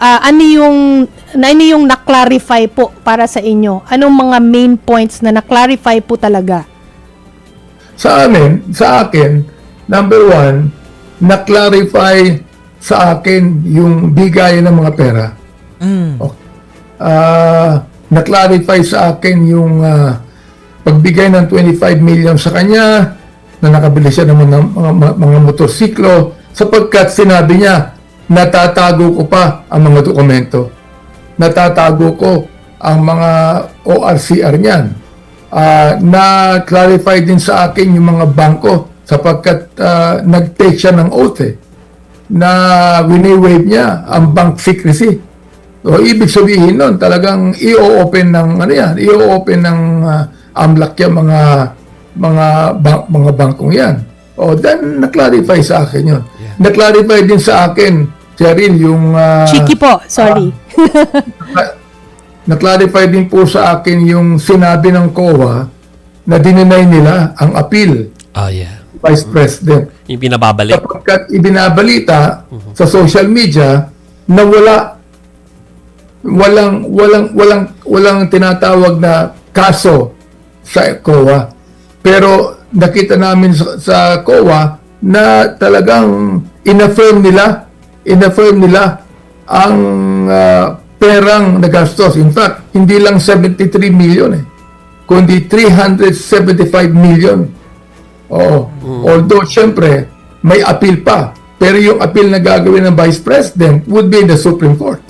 ano yung na-clarify po para sa inyo? Anong mga main points na na-clarify po talaga? Sa akin, number one, na-clarify sa akin yung bigayan ng mga pera. Okay. Na-clarify sa akin yung pagbigay ng 25 million sa kanya na nakabili siya ng mga motorsiklo sapagkat sinabi niya, natatago ko pa ang mga dokumento. Natatago ko ang mga ORCR niyan. Na-clarify din sa akin yung mga bangko sapagkat nag-take siya ng oath na wini-waive niya ang bank secrecy. So, ibig sabihin nun, talagang i-open ng AMLAC yung mga bangkong yan. O, then, na-clarify sa akin yun. Yeah. Na-clarify din sa akin, Cheryl, yung... Cheeky po, sorry. Na-clarify din po sa akin yung sinabi ng COA na dininay nila ang appeal. Yeah. Vice President. Yung binababalik. Kapagkat ibinabalita sa social media na walang tinatawag na kaso sa COA. Pero nakita namin sa COA na talagang in-affirm nila ang perang nagastos. In fact, hindi lang 73 million kundi 375 million. Oo. Although, syempre, may appeal pa. Pero yung appeal na gagawin ng Vice President would be in the Supreme Court.